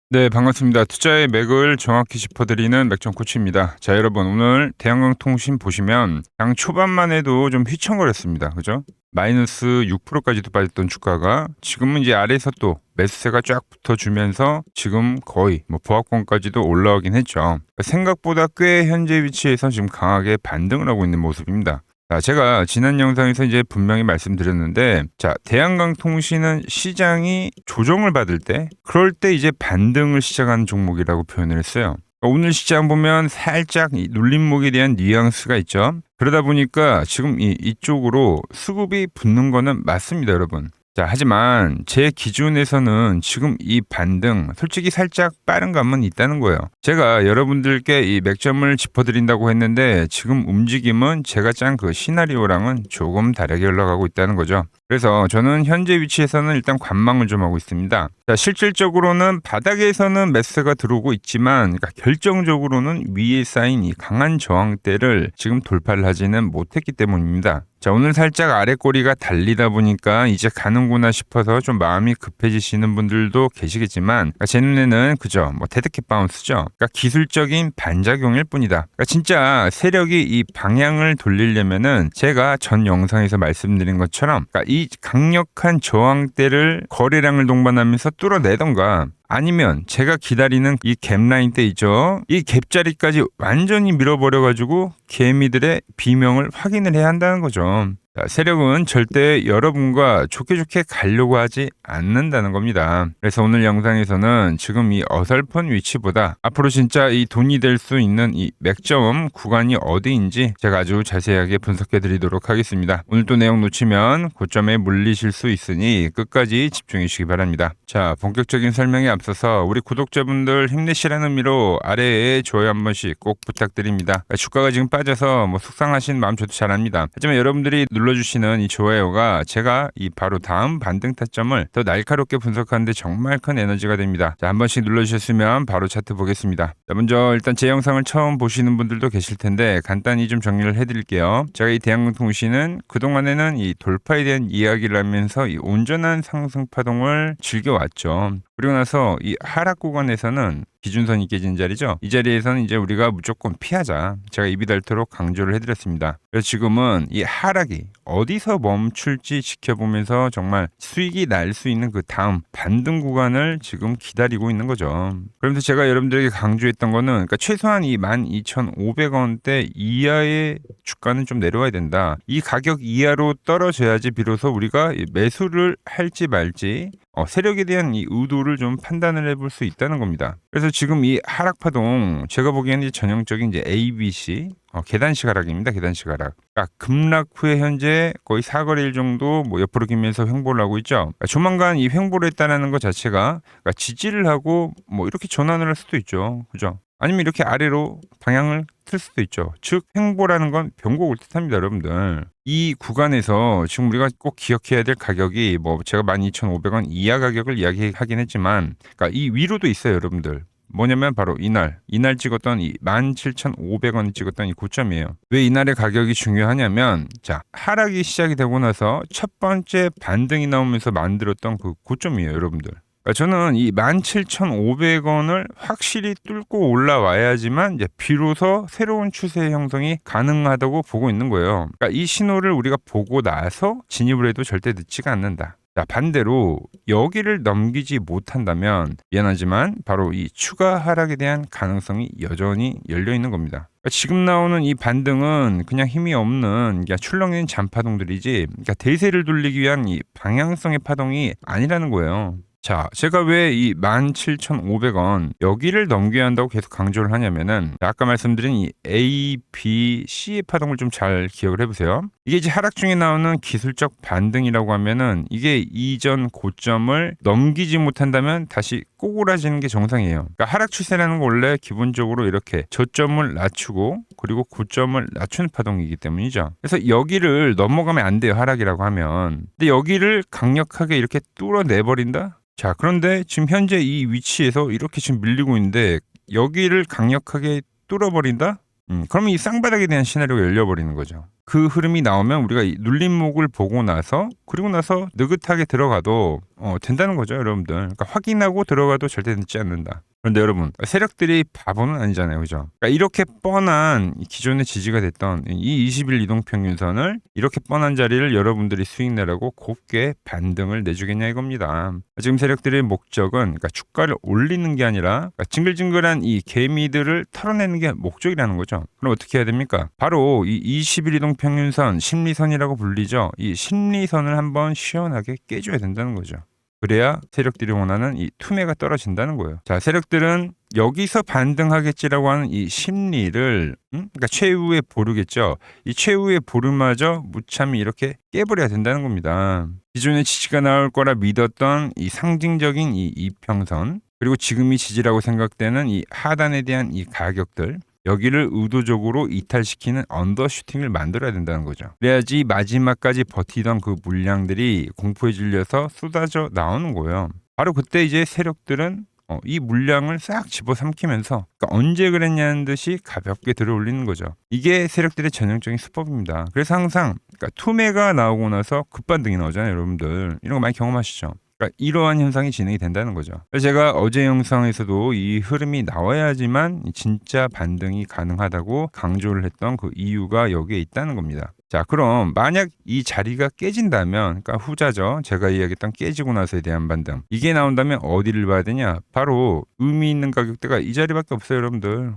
네, 반갑습니다. 투자의 맥을 정확히 짚어드리는 맥점 코치입니다. 자, 여러분, 오늘 대한항공통신 보시면 장 초반만 해도 좀 휘청거렸습니다. 그죠? 마이너스 6%까지도 빠졌던 주가가 지금은 이제 아래에서 또 매수세가 쫙 붙어주면서 지금 거의 보합권까지도 올라오긴 했죠. 생각보다 꽤 현재 위치에서 지금 강하게 반등을 하고 있는 모습입니다. 자, 제가 지난 영상에서 이제 분명히 말씀드렸는데, 자, 대한강통신은 시장이 조정을 받을 때, 그럴 때 이제 반등을 시작하는 종목이라고 표현을 했어요. 오늘 시장 보면 살짝 이 눌림목에 대한 뉘앙스가 있죠. 그러다 보니까 지금 이쪽으로 수급이 붙는 거는 맞습니다, 여러분. 자, 하지만 제 기준에서는 지금 이 반등 솔직히 살짝 빠른 감은 있다는 거예요. 제가 여러분들께 이 맥점을 짚어드린다고 했는데 지금 움직임은 제가 짠 그 시나리오랑은 조금 다르게 흘러가고 있다는 거죠. 그래서 저는 현재 위치에서는 일단 관망을 좀 하고 있습니다. 자, 실질적으로는 바닥에서는 매수가 들어오고 있지만 그러니까 결정적으로는 위에 쌓인 이 강한 저항대를 지금 돌파를 하지는 못했기 때문입니다. 자, 오늘 살짝 아래 꼬리가 달리다 보니까 이제 가는구나 싶어서 좀 마음이 급해지시는 분들도 계시겠지만 그러니까 제 눈에는 그죠, 데드캣 바운스죠. 그러니까 기술적인 반작용일 뿐이다. 그러니까 진짜 세력이 이 방향을 돌리려면은 제가 전 영상에서 말씀드린 것처럼 그러니까 이 강력한 저항대를 거래량을 동반하면서 뚫어내던가 아니면 제가 기다리는 이 갭라인 때 있죠. 이 갭자리까지 완전히 밀어버려가지고 개미들의 비명을 확인을 해야 한다는 거죠. 자, 세력은 절대 여러분과 좋게 좋게 가려고 하지 않는다는 겁니다. 그래서 오늘 영상에서는 지금 이 어설픈 위치보다 앞으로 진짜 이 돈이 될 수 있는 이 맥점 구간이 어디인지 제가 아주 자세하게 분석해 드리도록 하겠습니다. 오늘 또 내용 놓치면 고점에 물리실 수 있으니 끝까지 집중해 주시기 바랍니다. 자, 본격적인 설명에 앞서서 우리 구독자분들 힘내시라는 의미로 아래에 좋아요 한 번씩 꼭 부탁드립니다. 주가가 지금 빠져서 속상하신 마음 저도 잘 압니다. 하지만 여러분들이 눌러주시는 이 좋아요가 제가 이 바로 다음 반등 타점을 더 날카롭게 분석하는데 정말 큰 에너지가 됩니다. 자, 한 번씩 눌러주셨으면 바로 차트 보겠습니다. 자, 먼저 일단 제 영상을 처음 보시는 분들도 계실 텐데 간단히 좀 정리를 해드릴게요. 제가 이 대한항공통신은 그동안에는 이 돌파에 대한 이야기를 하면서 이 온전한 상승 파동을 즐겨왔죠. 그리고 나서 이 하락 구간에서는 기준선이 깨진 자리죠. 이 자리에서는 이제 우리가 무조건 피하자. 제가 입이 닳도록 강조를 해드렸습니다. 그래서 지금은 이 하락이 어디서 멈출지 지켜보면서 정말 수익이 날 수 있는 그 다음 반등 구간을 지금 기다리고 있는 거죠. 그런데 제가 여러분들에게 강조했던 거는 그러니까 최소한 이 12,500원대 이하의 주가는 좀 내려와야 된다. 이 가격 이하로 떨어져야지 비로소 우리가 매수를 할지 말지 세력에 대한 이 의도를 좀 판단을 해볼 수 있다는 겁니다. 그래서 지금 이 하락 파동 제가 보기에는 전형적인 이제 ABC 계단식 하락입니다. 계단식 하락. 그러니까 급락 후에 현재 거의 사거래일 정도 옆으로 기면서 횡보를 하고 있죠. 그러니까 조만간 이 횡보를 했다는 것 자체가 그러니까 지지를 하고 이렇게 전환을 할 수도 있죠. 그죠? 아니면 이렇게 아래로 방향을 틀 수도 있죠. 즉 횡보라는 건 변곡을 뜻합니다, 여러분들. 이 구간에서 지금 우리가 꼭 기억해야 될 가격이 제가 12,500원 이하 가격을 이야기하긴 했지만 그러니까 이 위로도 있어요, 여러분들. 뭐냐면 바로 이날 찍었던 이 17,500원 찍었던 이 고점이에요. 왜 이날의 가격이 중요하냐면 자, 하락이 시작이 되고 나서 첫 번째 반등이 나오면서 만들었던 그 고점이에요, 여러분들. 저는 이 17,500원을 확실히 뚫고 올라와야지만 이제 비로소 새로운 추세 형성이 가능하다고 보고 있는 거예요. 그러니까 이 신호를 우리가 보고 나서 진입을 해도 절대 늦지가 않는다. 자, 반대로 여기를 넘기지 못한다면 미안하지만 바로 이 추가 하락에 대한 가능성이 여전히 열려 있는 겁니다. 그러니까 지금 나오는 이 반등은 그냥 힘이 없는 출렁이는 잔파동들이지 그러니까 대세를 돌리기 위한 이 방향성의 파동이 아니라는 거예요. 자, 제가 왜 이 17,500원 여기를 넘겨야 한다고 계속 강조를 하냐면은 아까 말씀드린 이 A, B, C의 파동을 좀 잘 기억을 해보세요. 이게 이제 하락 중에 나오는 기술적 반등이라고 하면은 이게 이전 고점을 넘기지 못한다면 다시 꼬꾸라지는 게 정상이에요. 그러니까 하락 추세라는 건 원래 기본적으로 이렇게 저점을 낮추고 그리고 고점을 낮추는 파동이기 때문이죠. 그래서 여기를 넘어가면 안 돼요, 하락이라고 하면. 근데 여기를 강력하게 이렇게 뚫어내버린다? 자, 그런데 지금 현재 이 위치에서 이렇게 지금 밀리고 있는데 여기를 강력하게 뚫어버린다? 그러면 이 쌍바닥에 대한 시나리오가 열려버리는 거죠. 그 흐름이 나오면 우리가 이 눌림목을 보고 나서 그리고 나서 느긋하게 들어가도 된다는 거죠, 여러분들. 그러니까 확인하고 들어가도 절대 늦지 않는다. 그런데 여러분, 세력들이 바보는 아니잖아요, 그죠? 그러니까 이렇게 뻔한 기존의 지지가 됐던 이 20일 이동평균선을 이렇게 뻔한 자리를 여러분들이 수익 내라고 곱게 반등을 내주겠냐 이겁니다. 지금 세력들의 목적은 그러니까 주가를 올리는 게 아니라 그러니까 징글징글한 이 개미들을 털어내는 게 목적이라는 거죠. 그럼 어떻게 해야 됩니까? 바로 이 20일 이동평균선 심리선이라고 불리죠. 이 심리선을 한번 시원하게 깨줘야 된다는 거죠. 그래야 세력들이 원하는 이 투매가 떨어진다는 거예요. 자, 세력들은 여기서 반등하겠지라고 하는 이 심리를 그러니까 최후의 보루겠죠. 이 최후의 보루마저 무참히 이렇게 깨버려야 된다는 겁니다. 기존에 지지가 나올 거라 믿었던 이 상징적인 이 이평선 그리고 지금이 지지라고 생각되는 이 하단에 대한 이 가격들 여기를 의도적으로 이탈시키는 언더슈팅을 만들어야 된다는 거죠. 그래야지 마지막까지 버티던 그 물량들이 공포에 질려서 쏟아져 나오는 거예요. 바로 그때 이제 세력들은 이 물량을 싹 집어삼키면서 그러니까 언제 그랬냐는 듯이 가볍게 들어올리는 거죠. 이게 세력들의 전형적인 수법입니다. 그래서 항상 그러니까 투매가 나오고 나서 급반등이 나오잖아요, 여러분들. 이런 거 많이 경험하시죠? 그러니까 이러한 현상이 진행이 된다는 거죠. 제가 어제 영상에서도 이 흐름이 나와야지만 진짜 반등이 가능하다고 강조를 했던 그 이유가 여기에 있다는 겁니다. 자, 그럼 만약 이 자리가 깨진다면, 그러니까 후자죠. 제가 이야기했던 깨지고 나서에 대한 반등. 이게 나온다면 어디를 봐야 되냐? 바로 의미 있는 가격대가 이 자리밖에 없어요, 여러분들.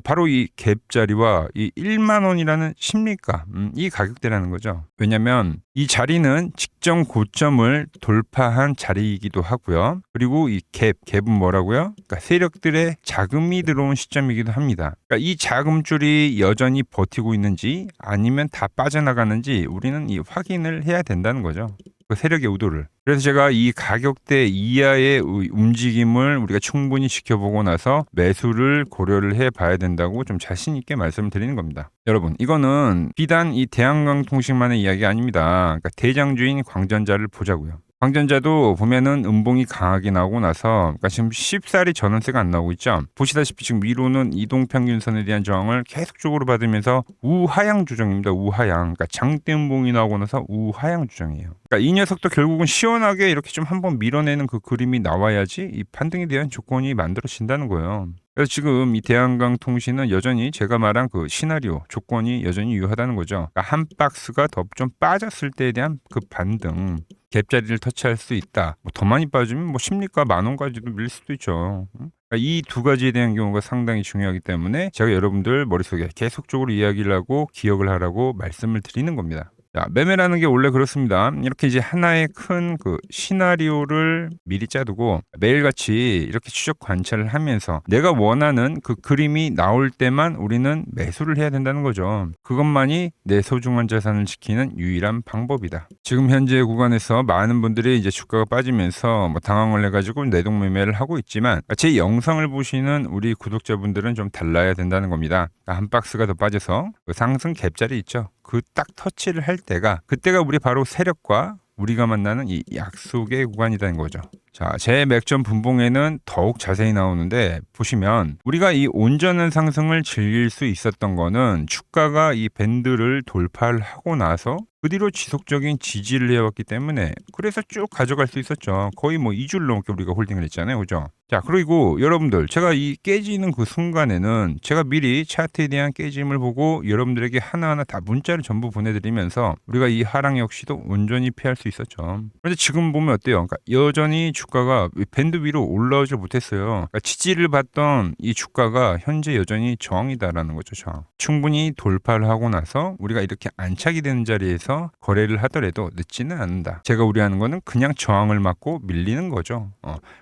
바로 이 갭자리와 이 1만 원이라는 심리가 이 가격대라는 거죠. 왜냐하면 이 자리는 직전 고점을 돌파한 자리이기도 하고요. 그리고 이 갭은 뭐라고요? 그러니까 세력들의 자금이 들어온 시점이기도 합니다. 그러니까 이 자금줄이 여전히 버티고 있는지 아니면 다 빠져나가는지 우리는 이 확인을 해야 된다는 거죠. 그 세력의 의도를. 그래서 제가 이 가격대 이하의 움직임을 우리가 충분히 지켜보고 나서 매수를 고려를 해봐야 된다고 좀 자신 있게 말씀을 드리는 겁니다. 여러분, 이거는 비단 이 대한강통신만의 이야기 아닙니다. 그러니까 대장주인 광전자를 보자고요. 광전자도 보면은 음봉이 강하게 나오고 나서 그러니까 지금 쉽사리 전원세가 안 나오고 있죠. 보시다시피 지금 위로는 이동평균선에 대한 저항을 계속적으로 받으면서 우하향 조정입니다. 우하향. 그러니까 장대 음봉이 나오고 나서 우하향 조정이에요. 그러니까 이 녀석도 결국은 시원하게 이렇게 좀 한번 밀어내는 그 그림이 나와야지 이 반등에 대한 조건이 만들어진다는 거예요. 그래서 지금 이 대한강통신은 여전히 제가 말한 그 시나리오 조건이 여전히 유효하다는 거죠. 그러니까 한 박스가 더 좀 빠졌을 때에 대한 그 반등 갭자리를 터치할 수 있다. 더 많이 빠지면 뭐 심리가 10,000원까지도 밀릴 수도 있죠. 그러니까 이 두 가지에 대한 경우가 상당히 중요하기 때문에 제가 여러분들 머릿속에 계속적으로 이야기를 하고 기억을 하라고 말씀을 드리는 겁니다. 자, 매매라는 게 원래 그렇습니다. 이렇게 이제 하나의 큰 그 시나리오를 미리 짜두고 매일같이 이렇게 추적 관찰을 하면서 내가 원하는 그 그림이 나올 때만 우리는 매수를 해야 된다는 거죠. 그것만이 내 소중한 자산을 지키는 유일한 방법이다. 지금 현재 구간에서 많은 분들이 이제 주가가 빠지면서 뭐 당황을 해가지고 내동 매매를 하고 있지만 제 영상을 보시는 우리 구독자분들은 좀 달라야 된다는 겁니다. 한 박스가 더 빠져서 그 상승 갭자리 있죠. 그 딱 터치를 할 때가 그때가 우리 바로 세력과 우리가 만나는 이 약속의 구간이라는 거죠. 자, 제 맥점 분봉에는 더욱 자세히 나오는데 보시면 우리가 이 온전한 상승을 즐길 수 있었던 거는 주가가 이 밴드를 돌파를 하고 나서 그 뒤로 지속적인 지지를 해왔기 때문에 그래서 쭉 가져갈 수 있었죠. 거의 뭐 2주를 넘게 우리가 홀딩을 했잖아요. 그죠? 자, 그리고 여러분들 제가 이 깨지는 그 순간에는 제가 미리 차트에 대한 깨짐을 보고 여러분들에게 하나하나 다 문자를 전부 보내드리면서 우리가 이 하락 역시도 온전히 피할 수 있었죠. 그런데 지금 보면 어때요? 그러니까 여전히 주가가 밴드 위로 올라오지 못했어요. 그러니까 지지를 받던 이 주가가 현재 여전히 저항이다라는 거죠. 저항. 충분히 돌파를 하고 나서 우리가 이렇게 안착이 되는 자리에서 거래를 하더라도 늦지는 않는다. 제가 우려하는 거는 그냥 저항을 맞고 밀리는 거죠.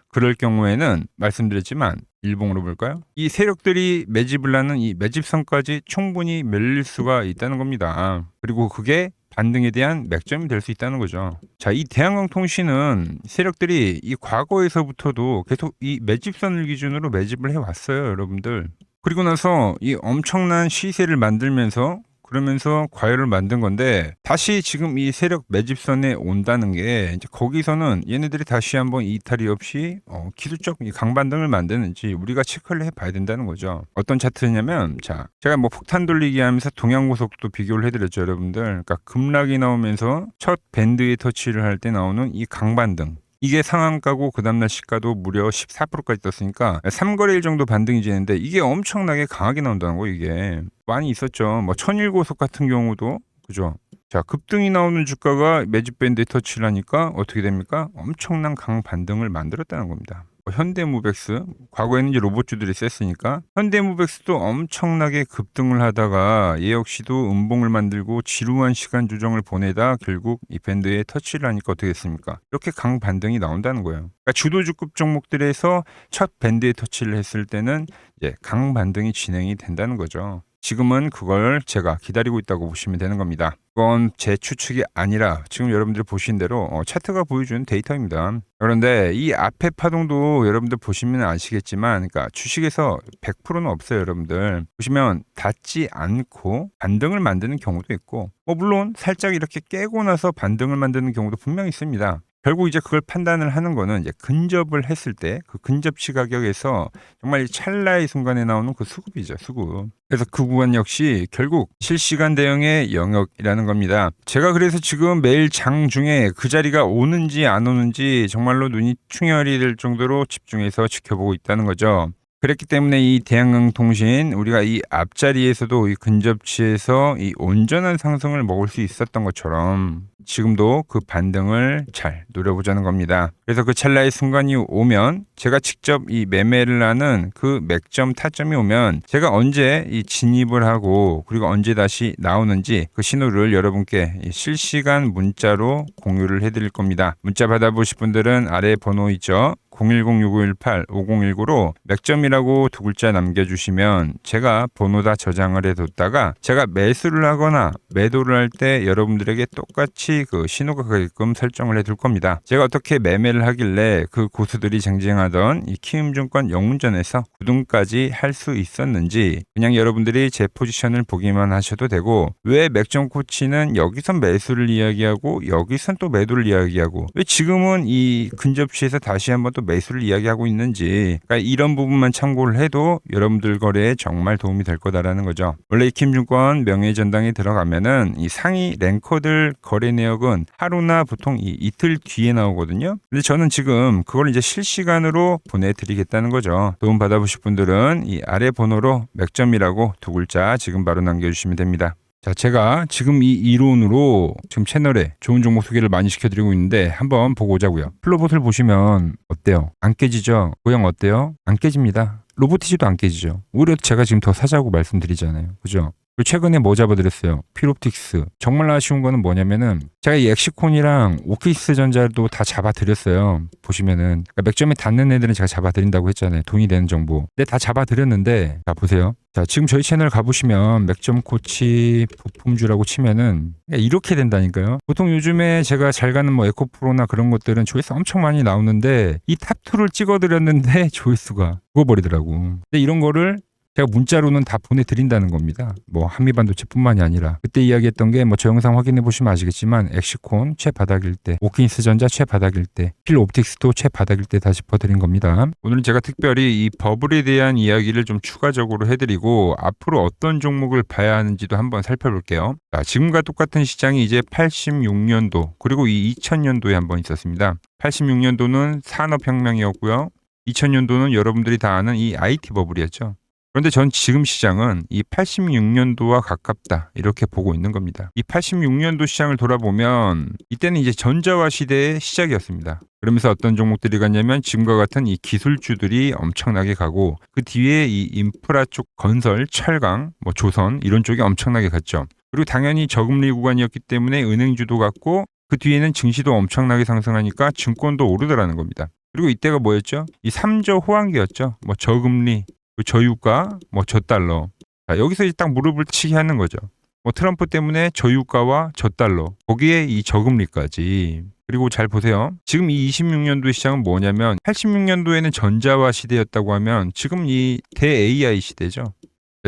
그럴 경우에는 말씀드렸지만 일봉으로 볼까요? 이 세력들이 매집을 하는 이 매집선까지 충분히 밀릴 수가 있다는 겁니다. 그리고 그게 반등에 대한 맥점이 될 수 있다는 거죠. 자, 이 대한강통신은 세력들이 이 과거에서부터도 계속 이 매집선을 기준으로 매집을 해왔어요, 여러분들. 그리고 나서 이 엄청난 시세를 만들면서 그러면서 과열을 만든 건데 다시 지금 이 세력 매집선에 온다는 게 이제 거기서는 얘네들이 다시 한번 이탈이 없이 기술적 이 강반등을 만드는지 우리가 체크를 해봐야 된다는 거죠. 어떤 차트냐면 자 제가 뭐 폭탄 돌리기 하면서 동양고속도 비교를 해드렸죠 여러분들. 그러니까 급락이 나오면서 첫 밴드에 터치를 할 때 나오는 이 강반등. 이게 상한가고 그 다음날 시가도 무려 14%까지 떴으니까 3거래일 정도 반등이 지는데 이게 엄청나게 강하게 나온다는 거 이게 많이 있었죠. 뭐 천일고속 같은 경우도 그죠. 자 급등이 나오는 주가가 매집밴드에 터치를 하니까 어떻게 됩니까? 엄청난 강반등을 만들었다는 겁니다. 현대무백스 과거에는 이제 로봇주들이 셌으니까 현대무백스도 엄청나게 급등을 하다가 얘 역시도 음봉을 만들고 지루한 시간 조정을 보내다 결국 이 밴드에 터치를 하니까 어떻게 됐습니까? 이렇게 강반등이 나온다는 거예요. 그러니까 주도주급 종목들에서 첫 밴드에 터치를 했을 때는 이제 강반등이 진행이 된다는 거죠. 지금은 그걸 제가 기다리고 있다고 보시면 되는 겁니다. 그건 제 추측이 아니라 지금 여러분들이 보신 대로 차트가 보여주는 데이터입니다. 그런데 이 앞에 파동도 여러분들 보시면 아시겠지만 그러니까 주식에서 100%는 없어요 여러분들. 보시면 닿지 않고 반등을 만드는 경우도 있고 물론 살짝 이렇게 깨고 나서 반등을 만드는 경우도 분명히 있습니다. 결국 이제 그걸 판단을 하는 거는 이제 근접을 했을 때 그 근접시 가격에서 정말 찰나의 순간에 나오는 그 수급이죠, 수급. 그래서 그 구간 역시 결국 실시간 대응의 영역이라는 겁니다. 제가 그래서 지금 매일 장 중에 그 자리가 오는지 안 오는지 정말로 눈이 충혈이 될 정도로 집중해서 지켜보고 있다는 거죠. 그랬기 때문에 이 대한항공통신 우리가 이 앞자리에서도 이 근접치에서 이 온전한 상승을 먹을 수 있었던 것처럼 지금도 그 반등을 잘 노려보자는 겁니다. 그래서 그 찰나의 순간이 오면 제가 직접 이 매매를 하는 그 맥점 타점이 오면 제가 언제 이 진입을 하고 그리고 언제 다시 나오는지 그 신호를 여러분께 실시간 문자로 공유를 해드릴 겁니다. 문자 받아보실 분들은 아래 번호 있죠. 010-6518-5019로 맥점이라고 두 글자 남겨주시면 제가 번호 다 저장을 해뒀다가 제가 매수를 하거나 매도를 할 때 여러분들에게 똑같이 그 신호가 가게끔 설정을 해둘 겁니다. 제가 어떻게 매매를 하길래 그 고수들이 쟁쟁하던 이 키움증권 영운전에서 9등까지 할 수 있었는지 그냥 여러분들이 제 포지션을 보기만 하셔도 되고 왜 맥점 코치는 여기선 매수를 이야기하고 여기선 또 매도를 이야기하고 왜 지금은 이 근접시에서 다시 한번 또 매수를 이야기하고 있는지 그러니까 이런 부분만 참고를 해도 여러분들 거래에 정말 도움이 될 거다라는 거죠. 원래 이 키움증권 명예전당에 들어가면은 이 상위 랭커들 거래 내역은 하루나 보통 이 이틀 뒤에 나오거든요. 근데 저는 지금 그걸 이제 실시간으로 보내드리겠다는 거죠. 도움 받아보실 분들은 이 아래 번호로 맥점이라고 두 글자 지금 바로 남겨주시면 됩니다. 자, 제가 지금 이 이론으로 지금 채널에 좋은 종목 소개를 많이 시켜드리고 있는데 한번 보고 오자고요. 플로봇을 보시면 어때요? 안 깨지죠? 모양 어때요? 안 깨집니다. 로보티지도 안 깨지죠. 오히려 제가 지금 더 사자고 말씀드리잖아요. 그죠? 그리고 최근에 뭐 잡아드렸어요? 필옵틱스. 정말 아쉬운 거는 뭐냐면은 제가 이 엑시콘이랑 오키스 전자도 다 잡아드렸어요. 보시면은 그러니까 맥점에 닿는 애들은 제가 잡아드린다고 했잖아요. 돈이 되는 정보. 근데 다 잡아드렸는데 자 보세요. 자 지금 저희 채널 가보시면 맥점 코치 부품주라고 치면은 이렇게 된다니까요. 보통 요즘에 제가 잘 가는 뭐 에코프로나 그런 것들은 조회수 엄청 많이 나오는데 이 탑2를 찍어드렸는데 조회수가 죽어버리더라고. 근데 이런 거를 제가 문자로는 다 보내드린다는 겁니다. 뭐 한미반도체뿐만이 아니라 그때 이야기했던 게 뭐 저 영상 확인해 보시면 아시겠지만 엑시콘 최바닥일 때, 오킨스 전자 최바닥일 때, 필옵틱스도 최바닥일 때 다 짚어드린 겁니다. 오늘은 제가 특별히 이 버블에 대한 이야기를 좀 추가적으로 해드리고 앞으로 어떤 종목을 봐야 하는지도 한번 살펴볼게요. 자, 지금과 똑같은 시장이 이제 86년도 그리고 이 2000년도에 한번 있었습니다. 86년도는 산업혁명이었고요. 2000년도는 여러분들이 다 아는 이 IT 버블이었죠. 그런데 전 지금 시장은 이 86년도와 가깝다 이렇게 보고 있는 겁니다. 이 86년도 시장을 돌아보면 이때는 이제 전자화 시대의 시작이었습니다. 그러면서 어떤 종목들이 갔냐면 지금과 같은 이 기술주들이 엄청나게 가고 그 뒤에 이 인프라 쪽 건설, 철강, 뭐 조선 이런 쪽이 엄청나게 갔죠. 그리고 당연히 저금리 구간이었기 때문에 은행주도 갔고 그 뒤에는 증시도 엄청나게 상승하니까 증권도 오르더라는 겁니다. 그리고 이때가 뭐였죠? 이 3조 호황기였죠. 뭐 저금리, 저유가, 뭐 저달러. 자, 여기서 이제 딱 무릎을 치게 하는 거죠. 뭐 트럼프 때문에 저유가와 저달러. 거기에 이 저금리까지. 그리고 잘 보세요. 지금 이 26년도 시장은 뭐냐면 86년도에는 전자화 시대였다고 하면 지금 이 대 AI 시대죠.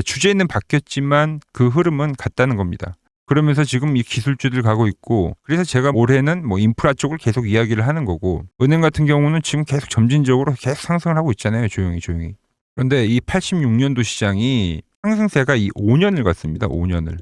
주제는 바뀌었지만 그 흐름은 같다는 겁니다. 그러면서 지금 이 기술주들 가고 있고, 그래서 제가 올해는 뭐 인프라 쪽을 계속 이야기를 하는 거고, 은행 같은 경우는 지금 계속 점진적으로 계속 상승을 하고 있잖아요. 조용히. 그런데 이 86년도 시장이 상승세가 이 5년을 갔습니다. 5년을.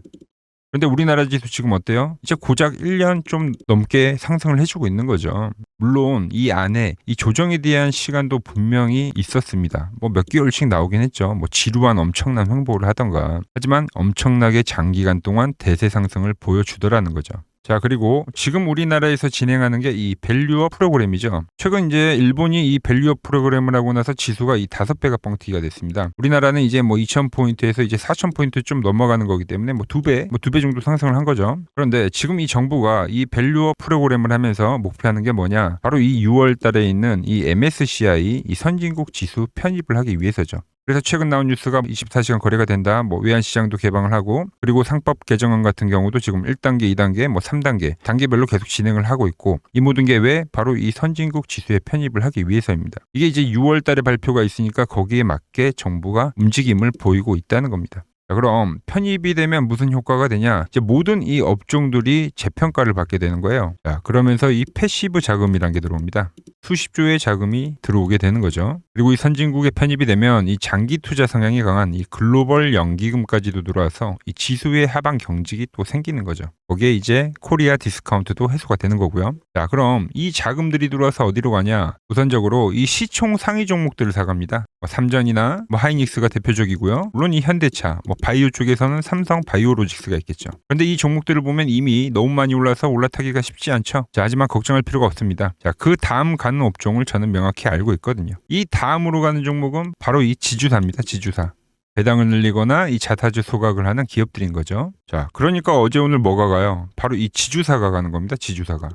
그런데 우리나라 지수 지금 어때요? 이제 고작 1년 좀 넘게 상승을 해주고 있는 거죠. 물론 이 안에 이 조정에 대한 시간도 분명히 있었습니다. 뭐 몇 개월씩 나오긴 했죠. 뭐 지루한 엄청난 횡보를 하던가. 하지만 엄청나게 장기간 동안 대세 상승을 보여주더라는 거죠. 자, 그리고 지금 우리나라에서 진행하는 게 이 밸류업 프로그램이죠. 최근 이제 일본이 이 밸류업 프로그램을 하고 나서 지수가 이 5배가 뻥튀기가 됐습니다. 우리나라는 이제 뭐 2,000포인트에서 이제 4,000포인트 좀 넘어가는 거기 때문에 뭐 2배 정도 상승을 한 거죠. 그런데 지금 이 정부가 이 밸류업 프로그램을 하면서 목표하는 게 뭐냐? 바로 이 6월 달에 있는 이 MSCI 이 선진국 지수 편입을 하기 위해서죠. 그래서 최근 나온 뉴스가 24시간 거래가 된다. 뭐 외환시장도 개방을 하고, 그리고 상법 개정안 같은 경우도 지금 1단계, 2단계, 뭐 3단계, 단계별로 계속 진행을 하고 있고, 이 모든 게 왜? 바로 이 선진국 지수에 편입을 하기 위해서입니다. 이게 이제 6월 달에 발표가 있으니까 거기에 맞게 정부가 움직임을 보이고 있다는 겁니다. 자, 그럼 편입이 되면 무슨 효과가 되냐? 이제 모든 이 업종들이 재평가를 받게 되는 거예요. 자, 그러면서 이 패시브 자금이란 게 들어옵니다. 수십조의 자금이 들어오게 되는 거죠. 그리고 이 선진국에 편입이 되면 이 장기 투자 성향이 강한 이 글로벌 연기금까지도 들어와서 이 지수의 하방 경직이 또 생기는 거죠. 거기에 이제 코리아 디스카운트도 해소가 되는 거고요. 자, 그럼 이 자금들이 들어와서 어디로 가냐? 우선적으로 이 시총 상위 종목들을 사갑니다. 뭐 삼전이나 뭐 하이닉스가 대표적이고요. 물론 이 현대차, 뭐 바이오 쪽에서는 삼성 바이오로직스가 있겠죠. 그런데 이 종목들을 보면 이미 너무 많이 올라서 올라타기가 쉽지 않죠. 자, 하지만 걱정할 필요가 없습니다. 자, 그 다음 가는 업종을 저는 명확히 알고 있거든요. 이 다음으로 가는 종목은 바로 이 지주사입니다. 지주사. 배당을 늘리거나 이 자사주 소각을 하는 기업들인 거죠. 자, 그러니까 어제 오늘 뭐가 가요? 바로 이 지주사가 가는 겁니다. 지주사가.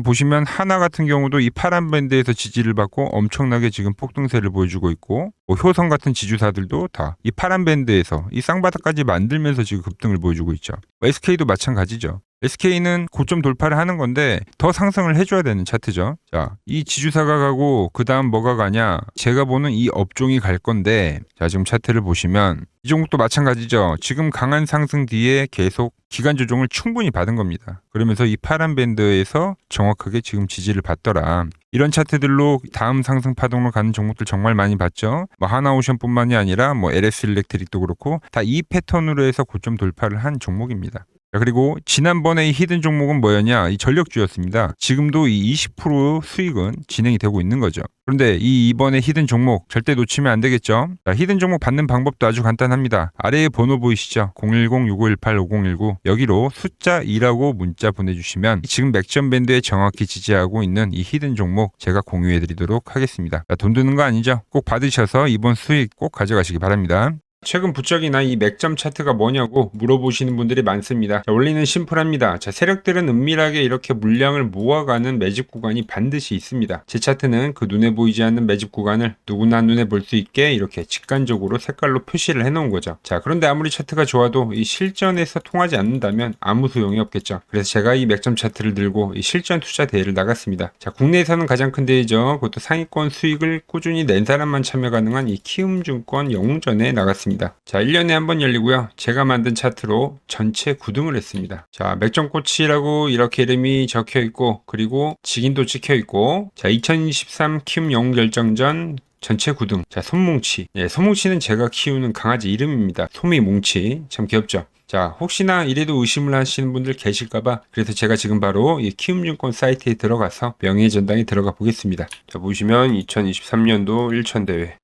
보시면 하나 같은 경우도 이 파란 밴드에서 지지를 받고 엄청나게 지금 폭등세를 보여주고 있고, 뭐 효성 같은 지주사들도 다 이 파란 밴드에서 이 쌍바닥까지 만들면서 지금 급등을 보여주고 있죠. SK도 마찬가지죠. SK는 고점 돌파를 하는 건데 더 상승을 해줘야 되는 차트죠. 자, 이 지주사가 가고 그 다음 뭐가 가냐? 제가 보는 이 업종이 갈 건데, 자, 지금 차트를 보시면 이 종목도 마찬가지죠. 지금 강한 상승 뒤에 계속 기간 조정을 충분히 받은 겁니다. 그러면서 이 파란 밴드에서 정확하게 지금 지지를 받더라. 이런 차트들로 다음 상승 파동으로 가는 종목들 정말 많이 봤죠. 뭐 하나오션뿐만이 아니라 뭐 LS 일렉트릭도 그렇고 다 이 패턴으로 해서 고점 돌파를 한 종목입니다. 그리고 지난번에 이 히든 종목은 뭐였냐? 이 전력주였습니다. 지금도 이 20% 수익은 진행이 되고 있는 거죠. 그런데 이번에 히든 종목 절대 놓치면 안 되겠죠? 자, 히든 종목 받는 방법도 아주 간단합니다. 아래에 번호 보이시죠? 010-6518-5019 여기로 숫자 2라고 문자 보내주시면 지금 맥점 밴드에 정확히 지지하고 있는 이 히든 종목 제가 공유해드리도록 하겠습니다. 자, 돈 드는 거 아니죠? 꼭 받으셔서 이번 수익 꼭 가져가시기 바랍니다. 최근 부쩍이나 이 맥점 차트가 뭐냐고 물어보시는 분들이 많습니다. 자, 원리는 심플합니다. 자, 세력들은 은밀하게 이렇게 물량을 모아가는 매집 구간이 반드시 있습니다. 제 차트는 그 눈에 보이지 않는 매집 구간을 누구나 눈에 볼 수 있게 이렇게 직관적으로 색깔로 표시를 해놓은 거죠. 자, 그런데 아무리 차트가 좋아도 이 실전에서 통하지 않는다면 아무 소용이 없겠죠. 그래서 제가 이 맥점 차트를 들고 이 실전 투자 대회를 나갔습니다. 자, 국내에서는 가장 큰 대회죠. 그것도 상위권 수익을 꾸준히 낸 사람만 참여 가능한 이 키움증권 영웅전에 나갔습니다. 자, 1년에 한 번 열리고요. 제가 만든 차트로 전체 9등을 했습니다. 자, 맥점코치라고 이렇게 이름이 적혀 있고, 그리고 직인도 찍혀 있고, 자, 2023 키움 영웅 결정전 전체 9등. 자, 손뭉치. 예, 손뭉치는 제가 키우는 강아지 이름입니다. 소미뭉치. 참 귀엽죠? 자, 혹시나 이래도 의심을 하시는 분들 계실까봐 그래서 제가 지금 바로 이 키움증권 사이트에 들어가서 명예의 전당에 들어가 보겠습니다. 자, 보시면 2023년도 1천대회.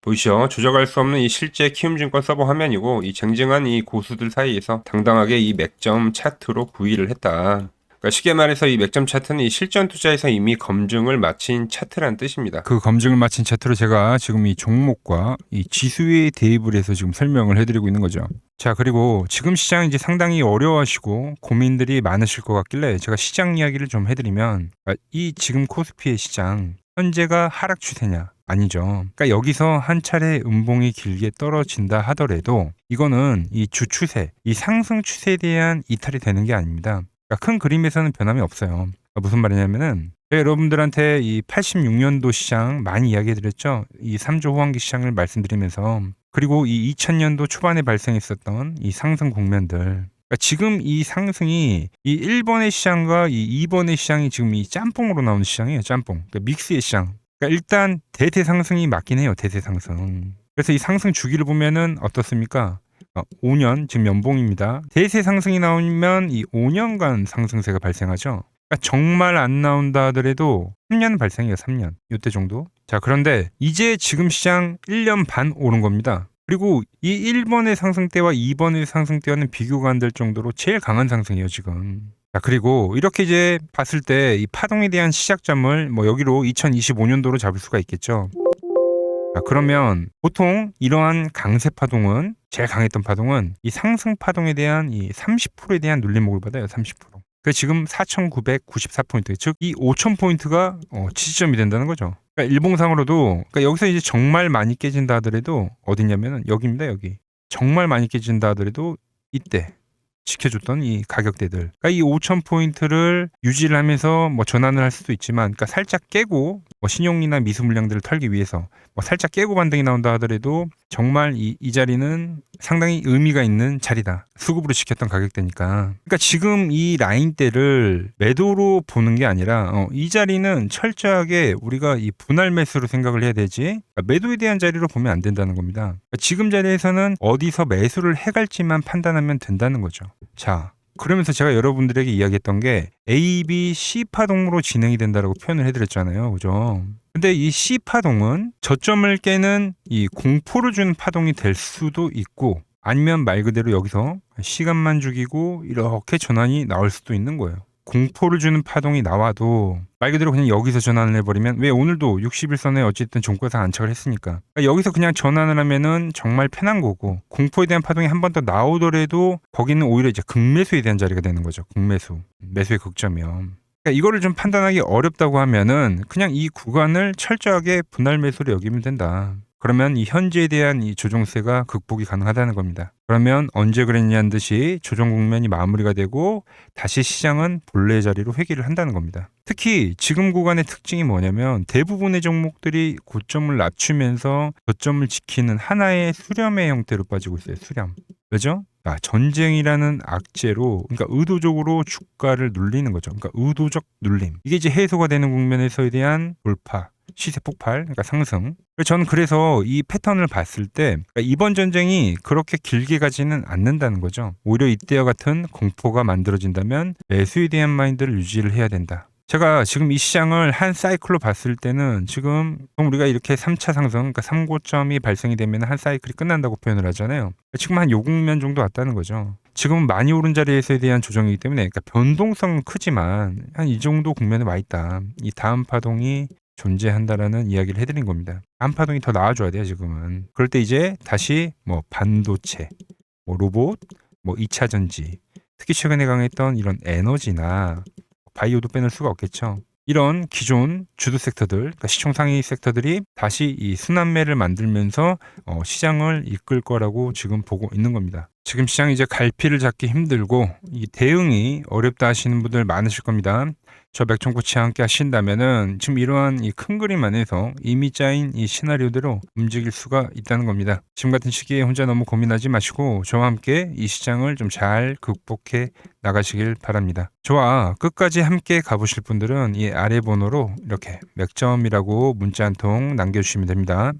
보이시죠? 조작할 수 없는 이 실제 키움증권 서버 화면이고, 이 쟁쟁한 이 고수들 사이에서 당당하게 이 맥점 차트로 구의를 했다. 그러니까 쉽게 말해서 이 맥점 차트는 이 실전 투자에서 이미 검증을 마친 차트란 뜻입니다. 그 검증을 마친 차트로 제가 지금 이 종목과 이 지수에 대입을 해서 지금 설명을 해드리고 있는 거죠. 자, 그리고 지금 시장 이제 상당히 어려워하시고 고민들이 많으실 것 같길래 제가 시장 이야기를 좀 해드리면, 이 지금 코스피의 시장 현재가 하락 추세냐? 아니죠. 그러니까 여기서 한 차례 음봉이 길게 떨어진다 하더라도 이거는 이 주추세, 이 상승 추세에 대한 이탈이 되는 게 아닙니다. 그러니까 큰 그림에서는 변함이 없어요. 무슨 말이냐면은 제가 여러분들한테 이 86년도 시장 많이 이야기해드렸죠. 이 3조 호황기 시장을 말씀드리면서 그리고 이 2000년도 초반에 발생했었던 이 상승 국면들. 그러니까 지금 이 상승이 이 1번의 시장과 이 2번의 시장이 지금 이 짬뽕으로 나오는 시장이에요. 짬뽕. 그러니까 믹스의 시장. 그러니까 일단 대세 상승이 맞긴 해요. 대세 상승. 그래서 이 상승 주기를 보면은 어떻습니까? 5년 지금 연봉입니다. 대세 상승이 나오면 이 5년간 상승세가 발생하죠. 그러니까 정말 안 나온다 하더라도 3년 발생해요. 3년. 이때 정도. 자, 그런데 이제 지금 시장 1년 반 오른 겁니다. 그리고 이 1번의 상승 때와 2번의 상승 때와는 비교가 안 될 정도로 제일 강한 상승이에요, 지금. 자, 그리고 이렇게 이제 봤을 때 이 파동에 대한 시작점을 뭐 여기로 2025년도로 잡을 수가 있겠죠. 자, 그러면 보통 이러한 강세 파동은 제일 강했던 파동은 이 상승 파동에 대한 이 30%에 대한 눌림목을 받아요. 30%. 그래서 지금 4,994포인트, 즉 이 5,000포인트가 지지점이 된다는 거죠. 그러니까 일봉상으로도 그러니까 여기서 이제 정말 많이 깨진다 하더라도 어디냐면은 여기입니다. 여기. 정말 많이 깨진다 하더라도 이때 지켜줬던 이 가격대들. 그러니까 이 5,000포인트를 유지를 하면서 뭐 전환을 할 수도 있지만, 그러니까 살짝 깨고 뭐 신용이나 미수 물량들을 털기 위해서 뭐 살짝 깨고 반등이 나온다 하더라도 정말 이 자리는 상당히 의미가 있는 자리다. 수급으로 지켰던 가격대니까. 그러니까 지금 이 라인대를 매도로 보는 게 아니라 이 자리는 철저하게 우리가 이 분할 매수로 생각을 해야 되지, 그러니까 매도에 대한 자리로 보면 안 된다는 겁니다. 그러니까 지금 자리에서는 어디서 매수를 해갈지만 판단하면 된다는 거죠. 자, 그러면서 제가 여러분들에게 이야기했던 게 A, B, C 파동으로 진행이 된다라고 표현을 해드렸잖아요. 그죠? 근데 이 C 파동은 저점을 깨는 이 공포를 주는 파동이 될 수도 있고, 아니면 말 그대로 여기서 시간만 죽이고 이렇게 전환이 나올 수도 있는 거예요. 공포를 주는 파동이 나와도 말 그대로 그냥 여기서 전환을 해버리면, 왜 오늘도 61선에 어쨌든 종가상 안착을 했으니까, 그러니까 여기서 그냥 전환을 하면은 정말 편한 거고, 공포에 대한 파동이 한 번 더 나오더라도 거기는 오히려 이제 극매수에 대한 자리가 되는 거죠. 극매수, 매수의 극점이요. 그러니까 이거를 좀 판단하기 어렵다고 하면은 그냥 이 구간을 철저하게 분할 매수로 여기면 된다. 그러면 이 현재에 대한 이 조정세가 극복이 가능하다는 겁니다. 그러면 언제 그랬냐는 듯이 조정 국면이 마무리가 되고 다시 시장은 본래 자리로 회귀를 한다는 겁니다. 특히 지금 구간의 특징이 뭐냐면 대부분의 종목들이 고점을 낮추면서 저점을 지키는 하나의 수렴의 형태로 빠지고 있어요. 수렴. 왜죠? 전쟁이라는 악재로, 그러니까 의도적으로 주가를 눌리는 거죠. 그러니까 의도적 눌림. 이게 이제 해소가 되는 국면에서에 대한 돌파, 시세 폭발, 그러니까 상승. 저는 그래서 이 패턴을 봤을 때 그러니까 이번 전쟁이 그렇게 길게 가지는 않는다는 거죠. 오히려 이때와 같은 공포가 만들어진다면 매수에 대한 마인드를 유지를 해야 된다. 제가 지금 이 시장을 한 사이클로 봤을 때는 지금 우리가 이렇게 3차 상승, 그러니까 3고점이 발생이 되면 한 사이클이 끝난다고 표현을 하잖아요. 지금 한 요 국면 정도 왔다는 거죠. 지금은 많이 오른 자리에서에 대한 조정이기 때문에, 그러니까 변동성은 크지만 한 이 정도 국면에 와 있다. 이 다음 파동이 존재한다라는 이야기를 해드린 겁니다. 다음 파동이 더 나와줘야 돼요, 지금은. 그럴 때 이제 다시 뭐 반도체, 뭐 로봇, 뭐 2차 전지, 특히 최근에 강했던 이런 에너지나 바이오도 빼놓을 수가 없겠죠. 이런 기존 주도 섹터들, 그러니까 시총 상위 섹터들이 다시 이 순환매를 만들면서 시장을 이끌 거라고 지금 보고 있는 겁니다. 지금 시장이 이제 갈피를 잡기 힘들고 이 대응이 어렵다 하시는 분들 많으실 겁니다. 저 맥종코치와 함께 하신다면은 지금 이러한 이 큰 그림 안에서 이미 짜인 이 시나리오대로 움직일 수가 있다는 겁니다. 지금 같은 시기에 혼자 너무 고민하지 마시고 저와 함께 이 시장을 좀 잘 극복해 나가시길 바랍니다. 저와 끝까지 함께 가보실 분들은 이 아래 번호로 이렇게 맥점이라고 문자 한 통 남겨주시면 됩니다.